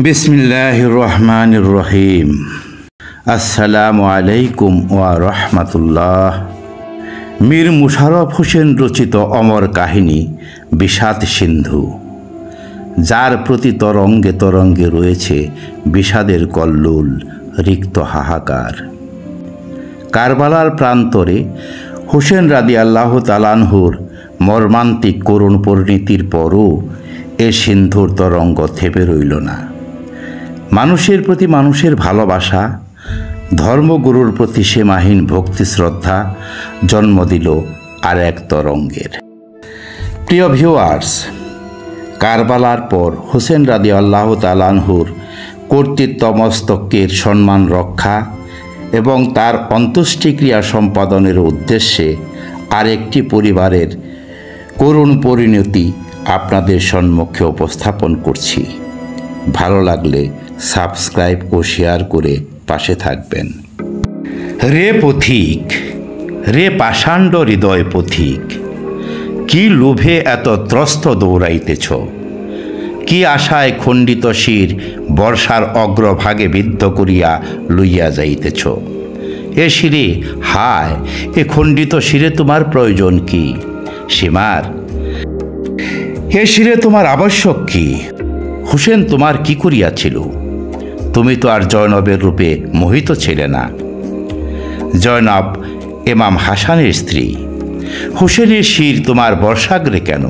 বিসমিল্লাহির রহমানির রহিম। আসসালামু আলাইকুম ওয়া রাহমাতুল্লাহ। মীর মুশাররফ হোসেন রচিত অমর কাহিনী বিষাদ সিন্ধু, যার প্রতি তরঙ্গে তরঙ্গে রয়েছে বিষাদের কল্লোল রিক্ত হাহাকার। কারবালার প্রান্তরে হোসেন রাদিয়াল্লাহু তাআলা আনহুর মর্মান্তিক করুণ পরিণতির পরও এ সিন্ধুর তরঙ্গ থেমে রইল না। মানুষের প্রতি মানুষের ভালোবাসা, ধর্মগুরুর প্রতি সীমাহীন ভক্তি শ্রদ্ধা জন্ম দিল আর এক তরঙ্গের। প্রিয় ভিউয়ার্স, কারবালার পর হোসেন রাদিয়াল্লাহু তাআলা আনহুর কর্তৃত্ব মস্তকের সম্মান রক্ষা এবং তার অন্ত্যেষ্টিক্রিয়া সম্পাদনের উদ্দেশ্যে আরেকটি পরিবারের করুণ পরিণতি আপনাদের সম্মুখে উপস্থাপন করছি। ভালো লাগলে সাবস্ক্রাইব ও শেয়ার করে পাশে থাকবেন। রে পথিক, রে পাষাণ্ড হৃদয় পথিক, কি লোভে এত ত্রস্ত দৌড়াইতেছ? কি আশায় খণ্ডিত শির বর্ষার অগ্রভাগে বিদ্ধ করিয়া লইয়া যাইতেছ? এ শিরে, হায়, এ খণ্ডিত শিরে তোমার প্রয়োজন কি? সীমার, এ শিরে তোমার আবশ্যক কি? হোসেন তোমার কি করিয়াছিল? তুমি তো আর জয়নবের রূপে মোহিত ছিলে না। জয়নব ইমাম হাসানের স্ত্রী। হোসেনের শির তোমার বর্ষাগ্রে কেন?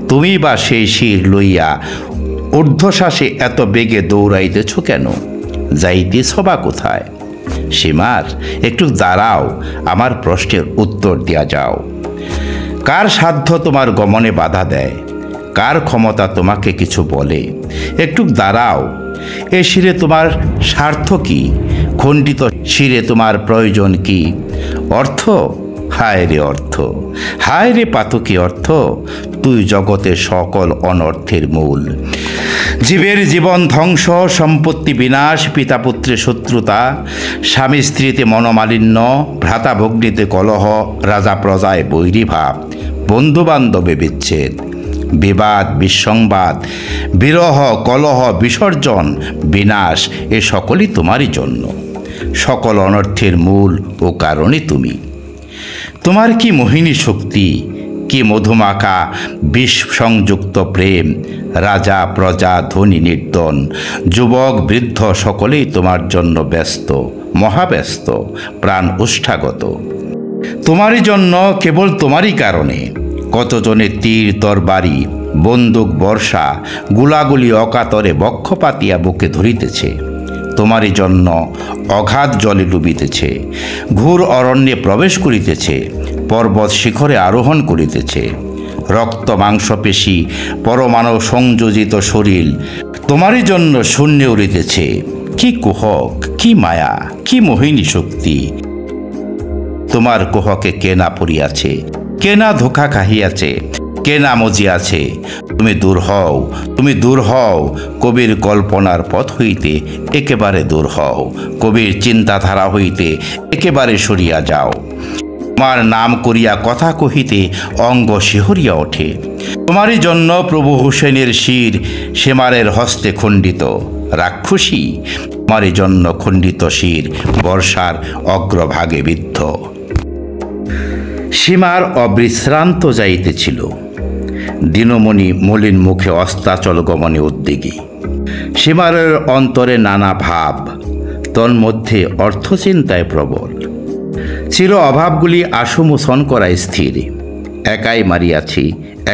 তুমি বা সেই শির লইয়া ঊর্ধ্বশ্বাসে এত বেগে দৌড়াইতেছ কেন? যাইতেছ বা কোথায়? সীমার, একটু দাঁড়াও, আমার প্রশ্নের উত্তর দিয়া যাও। কার সাধ্য তোমার গমনে বাধা দেয়? কার ক্ষমতা তোমাকে কিছু বলে? একটু দাঁড়াও। এ শিরে তোমার স্বার্থ কি? খণ্ডিত শিরে তোমার প্রয়োজন কি? অর্থ? হায় রে অর্থ, হায় রে পাতকী অর্থ, তুই জগতের সকল অনর্থের মূল। জীবের জীবন ধ্বংস, সম্পত্তি বিনাশ, পিতা পুত্রে শত্রুতা, স্বামী স্ত্রীতে মনোমালিন্য, ভ্রাতা ভগ্নীতে কলহ, রাজা প্রজায় বৈরীভাব, বন্ধু বান্ধবে বিচ্ছেদ, বিবাদ বিসংবাদ, বিরহ কলহ বিসর্জন বিনাশ, এ সকলই তোমারই জন্য। সকল অনর্থের মূল ও কারণই তুমি। তোমার কি মোহিনী শক্তি, কি মধুমাখা বিষ সংযুক্ত প্রেম! রাজা প্রজা ধনী নির্ধন, যুবক বৃদ্ধ সকলেই তোমার জন্য ব্যস্ত, মহাব্যস্ত, প্রাণ উষ্ঠাগত। তোমারই জন্য, কেবল তোমারই কারণে কতজনের তীর তরবারি, বন্দুক বর্ষা, গুলাগুলি অকাতরে বক্ষ পাতিয়া বুকে ধরিতেছে। তোমারই জন্য অগাধ জলে ডুবিতেছে, ঘোর অরণ্যে প্রবেশ করিতেছে, পর্বত শিখরে আরোহণ করিতেছে। রক্ত মাংসপেশি পরমাণু সংযোজিত শরীর তোমারই জন্য শূন্যে উড়িতেছে। কি কুহক, কি মায়া, কি মোহিনী শক্তি! তোমার কুহকে কে না পড়িয়াছে, কে না ধোঁকা খাহিয়াছে, কে না মজিয়াছে? তুমি দূর হও, তুমি দূর হও, কবির কল্পনার পথ হইতে একেবারে দূর হও, কবির চিন্তাধারা হইতে একেবারে সরিয়া যাও। তোমার নাম করিয়া কথা কহিতে অঙ্গ শিহরিয়া ওঠে। তোমারই জন্য প্রভু হোসেনের শির সীমারের হস্তে খণ্ডিত। রাক্ষসী, তোমারই জন্য খণ্ডিত শির বর্ষার অগ্রভাগে বিদ্ধ। সীমার অবিশ্রান্ত যাইতেছিল। দিনমণি মলিন মুখে অস্তাচল গমনে উদ্যোগী। সীমারের অন্তরে নানা ভাব, তন্মধ্যে অর্থচিন্তায় প্রবল। চির অভাবগুলি আশুমোচন করায় স্থির। একাই মারিয়াছি,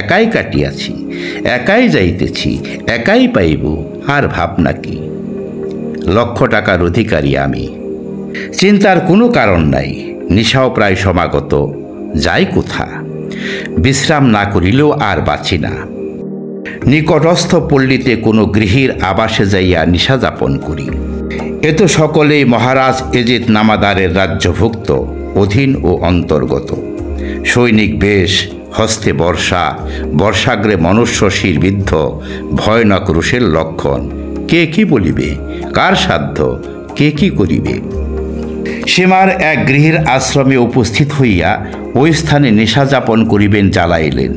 একাই কাটিয়াছি, একাই যাইতেছি, একাই পাইব, আর ভাবনা কি? 1,00,000 টাকার অধিকারী আমি। চিন্তার কোনো কারণ নাই। নিশাও প্রায় সমাগত, যাই কোথা? বিশ্রাম না করিলেও আর বাঁচি না। নিকটস্থ পল্লীতে কোনো গৃহীর আবাসে যাইয়া নিশা যাপন করি। এ তো সকলেই মহারাজ এজিদ নামাদারের রাজ্যভুক্ত, অধীন ও অন্তর্গত। সৈনিক বেশ, হস্তে বর্ষা, বর্ষাগ্রে মনুষ্য শিরবিদ্ধ, ভয়ানক রুষের লক্ষণ। কে কি বলিবে? কার সাধ্য? কে কি করিবে? সীমার এক গৃহের আশ্রমে উপস্থিত হইয়া ওই স্থানে নেশা যাপন করিবেন জ্বালাইলেন।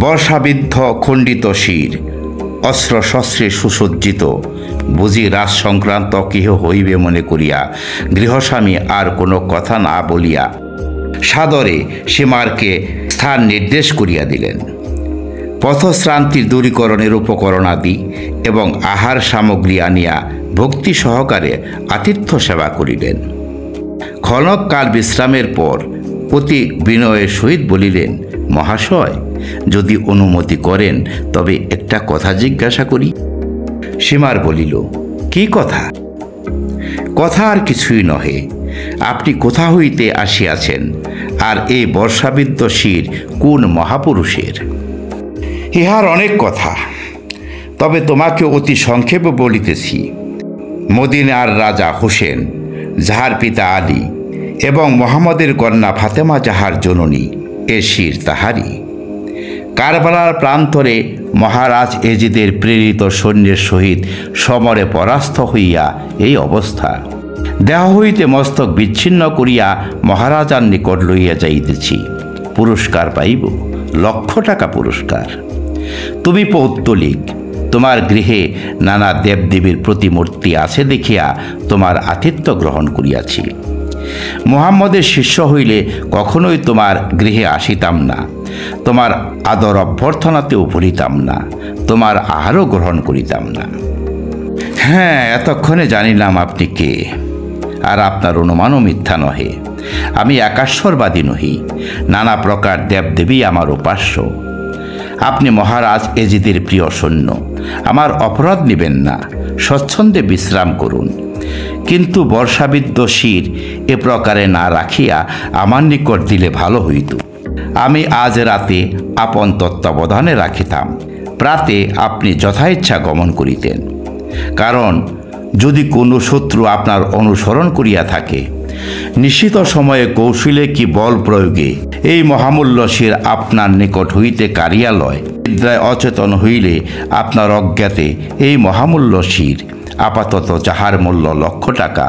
বর্ষাবিদ্ধ খণ্ডিত শির, অস্ত্রশস্ত্রে সুসজ্জিত, বুঝি রাজ সংক্রান্ত কেহ হইবে মনে করিয়া গৃহস্বামী আর কোনো কথা না বলিয়া সাদরে সীমারকে স্থান নির্দেশ করিয়া দিলেন। পথশ্রান্তির দূরীকরণের উপকরণ আদি এবং আহার সামগ্রী আনিয়া ভক্তি সহকারে আতিথ্য সেবা করিলেন। ক্ষণকাল বিশ্রামের পর অতি বিনয়ের সহিত বলিলেন, মহাশয়, যদি অনুমতি করেন তবে একটা কথা জিজ্ঞাসা করি। সীমার বলিল, কি কথা? কথা আর কিছুই নহে, আপনি কোথা হইতে আসিয়াছেন, আর এই বর্ষাবিদ্ধ শির কোন মহাপুরুষের? ইহার অনেক কথা, তবে তোমাকে অতি সংক্ষেপে বলিতেছি। মদিনার রাজা হোসেন, যাহার পিতা আলী, এবং মোহাম্মদের কন্যা ফাতেমা যাহার জননী, এ শির তাহারই। কারবালার প্রান্তরে মহারাজ এজিদের প্রেরিত সৈন্যের সহিত সমরে পরাস্ত হইয়া এই অবস্থা। দেহ হইতে মস্তক বিচ্ছিন্ন করিয়া মহারাজার নিকট লইয়া যাইতেছি। পুরস্কার পাইব, 1,00,000 টাকা পুরস্কার। তুমি পৌত্তলিক, তোমার গৃহে নানা দেবদেবীর প্রতিমূর্তি আছে দেখিয়া তোমার আতিথ্য গ্রহণ করিয়াছি। মুহাম্মদের শিষ্য হইলে কখনোই তোমার গৃহে আসিতাম না, তোমার আদর অভ্যর্থনাতেও ভুলিতাম না, তোমার আহারও গ্রহণ করিতাম না। হ্যাঁ, এতক্ষণে জানিলাম আপনি কে, আর আপনার অনুমানও মিথ্যা নহে। আমি একাশ্বরবাদী নহি, নানা প্রকার দেবদেবী আমার উপাস্য। আপনি মহারাজ এজিদের প্রিয় সৈন্য, আমার অপরাধ নেবেন না, স্বচ্ছন্দে বিশ্রাম করুন। কিন্তু বর্ষাবিদ্ধ শির এ প্রকারে না রাখিয়া আমার নিকট দিলে ভালো হইত। আমি আজ রাতে আপন তত্ত্বাবধানে রাখিতাম, প্রাতে আপনি যথাইচ্ছা গমন করিতেন। কারণ যদি কোনো শত্রু আপনার অনুসরণ করিয়া থাকে, নিশ্চিত সময়ে কৌশলে কি বল প্রয়োগে এই মহামূল্য শির আপনার নিকট হইতে কারিয়া লয়। নিদ্রায় অচেতন হইলে আপনার অজ্ঞাতে এই মহামূল্য শির, আপাতত যাহার মূল্য 1,00,000 টাকা,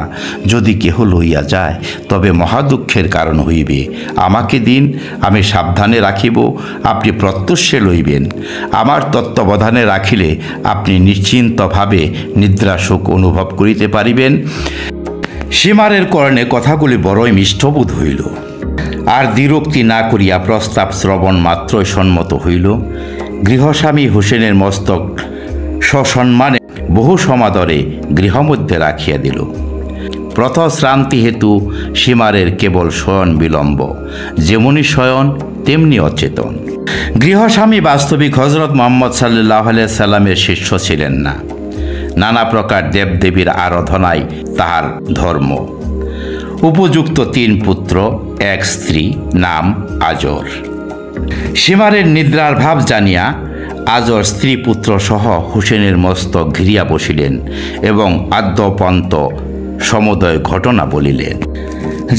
যদি কেহ লইয়া যায় তবে মহাদুঃখের কারণ হইবে। আমাকে দিন, আমি সাবধানে রাখিব, আপনি প্রত্যুষে লইবেন। আমার তত্ত্বাবধানে রাখিলে আপনি নিশ্চিন্তভাবে নিদ্রাসুখ অনুভব করিতে পারিবেন। সীমারের কর্ণে কথাগুলি বড়ই মিষ্টবোধ হইল, আর দ্বিরুক্তি না করিয়া প্রস্তাব শ্রবণ মাত্রই সম্মত হইল। গৃহস্বামী হোসেনের মস্তক সসম্মানে বহু সমাদরে গৃহমধ্যে রাখিয়া দিল। প্রথশ্রান্তি হেতু সীমারের কেবল শয়ন বিলম্ব, যেমনি শয়ন তেমনি অচেতন। গৃহস্বামী বাস্তবিক হজরত মুহাম্মদ সাল্লাল্লাহু আলাইহি সাল্লামের শিষ্য ছিলেন না। নানা প্রকার দেবদেবীর আরাধনাই তাহার ধর্ম। উপযুক্ত 3 পুত্র, 1 স্ত্রী, নাম আজর। সীমারের নিদ্রার ভাব জানিয়া আজর স্ত্রী পুত্র সহ হুসেনের মস্তক ঘিরিয়া বসিলেন এবং আদ্যপন্ত সমুদয় ঘটনা বলিলেন।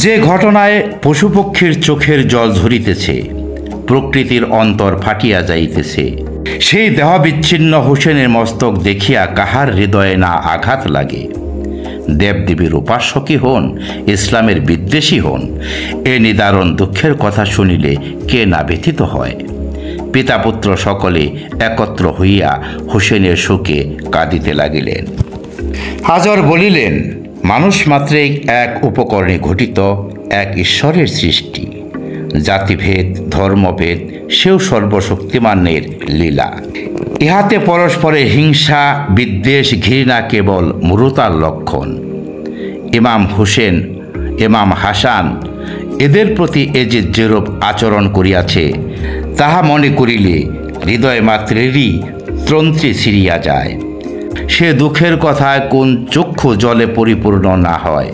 যে ঘটনায় পশুপক্ষীর চোখের জল ঝরিতেছে, প্রকৃতির অন্তর ফাটিয়া যাইতেছে, সেই দেহ বিচ্ছিন্ন হুসেনের মস্তক দেখিয়া কাহার হৃদয়ে না আঘাত লাগে? দেবদেবীর উপাসকই হন, ইসলামের বিদ্বেষী হন, এ নিদারুণ দুঃখের কথা শুনিলে কে না ব্যথিত হয়? পিতা পুত্র সকলে একত্র হইয়া হুসেনের শোকে কাঁদিতে লাগিলেন। আজর বলিলেন, মানুষ মাত্রেই এক উপকরণে ঘটিত এক ঈশ্বরের সৃষ্টি। জাতিভেদ, ধর্মভেদ সেও সর্বশক্তিমানের লীলা। ইহাতে পরস্পরের হিংসা, বিদ্বেষ, ঘৃণা কেবল মূঢ়তার লক্ষণ। ইমাম হুসেন, ইমাম হাসান এদের প্রতি এজিদ যেরূপ আচরণ করিয়াছে, তাহা মনে করিলে হৃদয় মাত্রেরই তন্ত্রী ছিঁড়িয়া যায়। সে দুঃখের কথায় কোন চক্ষু জলে পরিপূর্ণ না হয়।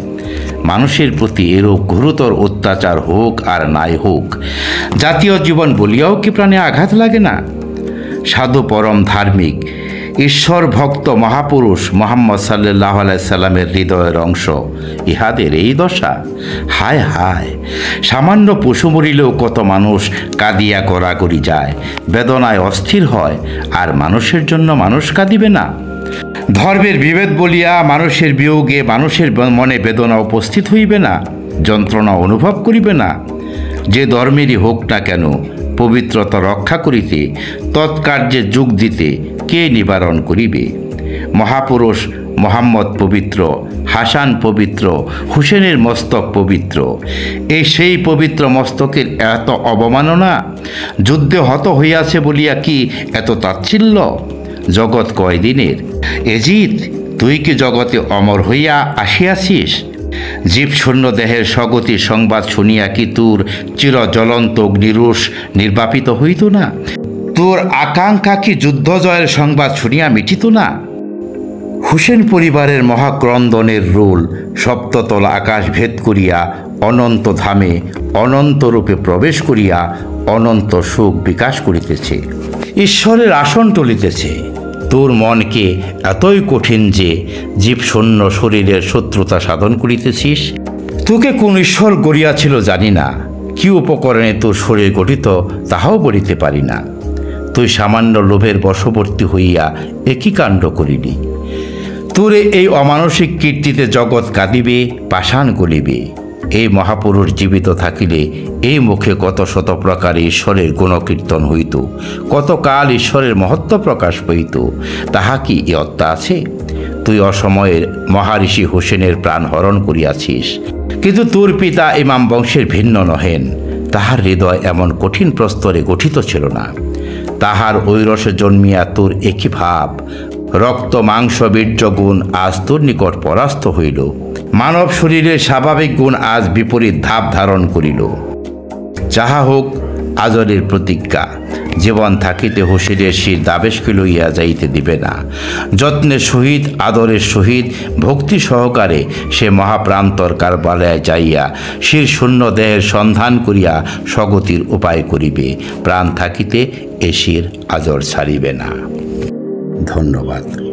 মানুষের প্রতি এরূপ গুরুতর অত্যাচার হোক আর নাই হোক, জাতীয় জীবন বলিয়াও কি প্রাণে আঘাত লাগে না? সাধু পরম ধার্মিক ঈশ্বর ভক্ত মহাপুরুষ মুহাম্মদ সাল্লাল্লাহু আলাইহি সাল্লামের হৃদয়ের অংশ ইহাদের এই দশা। হায় হায়, সামান্য পশু মরিলেও কত মানুষ কাঁদিয়া গড়াগড়ি যায়, বেদনায় অস্থির হয়, আর মানুষের জন্য মানুষ কাঁদিবে না? ধর্মের বিভেদ বলিয়া মানুষের বিয়োগে মানুষের মনে বেদনা উপস্থিত হইবে না, যন্ত্রণা অনুভব করিবে না? যে ধর্মেরই হোক না কেন, পবিত্রতা রক্ষা করিতে, তৎকার্যে যোগ দিতে কে নিবারণ করিবে? মহাপুরুষ মোহাম্মদ পবিত্র, হাসান পবিত্র, হুসেনের মস্তক পবিত্র। এই সেই পবিত্র মস্তকের এত অবমাননা? যুদ্ধে হত হইয়াছে বলিয়া কি এত তাচ্ছিল্য? জগৎ কয়দিনের? এজিদ, তুই কি জগতে অমর হইয়া আসিয়াছিস? জীবশূন্য দেহের স্বগতির সংবাদ শুনিয়া কি তোর চিরজ্বলন্ত অগ্নিরোষ নির্বাপিত হইত না? তোর আকাঙ্ক্ষা কি যুদ্ধ জয়ের সংবাদ শুনিয়া মিটিত না? হুসেন পরিবারের মহাক্রন্দনের রোল সপ্ততল আকাশ ভেদ করিয়া অনন্ত ধামে অনন্তরূপে প্রবেশ করিয়া অনন্ত সুখ বিকাশ করিতেছে। ঈশ্বরের আসন টলিতেছে। তোর মনকে এতই কঠিন যে জীবশূন্য শরীরের শত্রুতা সাধন করিতেছিস। তোকে কোন ঈশ্বর গড়িয়াছিল জানি না, কি উপকরণে তোর শরীর গঠিত তাহাও বলিতে পারি না। তুই সামান্য লোভের বশবর্তী হইয়া একই কাণ্ড করিলি। তোরে এই অমানসিক কীর্তিতে জগৎ কাঁদিবে, পাষাণ গলিবে। এই মহাপুরুষ জীবিত থাকিলে এই মুখে কত শত প্রকারে ঈশ্বরের গুণকীর্তন হইত, কত কাল ঈশ্বরের মহত্ব প্রকাশ হইত। তাহা কি ইয়ত্তা আছে? তুই অসময়ের মহারিষি হোসেনের প্রাণ হরণ করিয়াছিস, কিন্তু তোর পিতা ইমাম বংশের ভিন্ন নহেন। তাহার হৃদয় এমন কঠিন প্রস্তরে গঠিত ছিল না। তাহার ঐরসে জন্মিয়া তোর একই ভাব, রক্ত মাংস বীর্য গুণ আজ তোর নিকট পরাস্ত হইল। মানব শরীরের স্বাভাবিক গুণ আজ বিপরীত ধাপ ধারণ করিল। যাহা হোক, আজরের প্রতিজ্ঞা, জীবন থাকিতে হুসেনের শির দাবেশকে লইয়া যাইতে দিবে না। যত্নের সহিত আদরের সহিত ভক্তি সহকারে সে মহাপ্রান্তর কারবালায় যাইয়া শির শূন্য দেহের সন্ধান করিয়া স্বগতির উপায় করিবে। প্রাণ থাকিতে এ শির আজর ছাড়িবে না। ধন্যবাদ।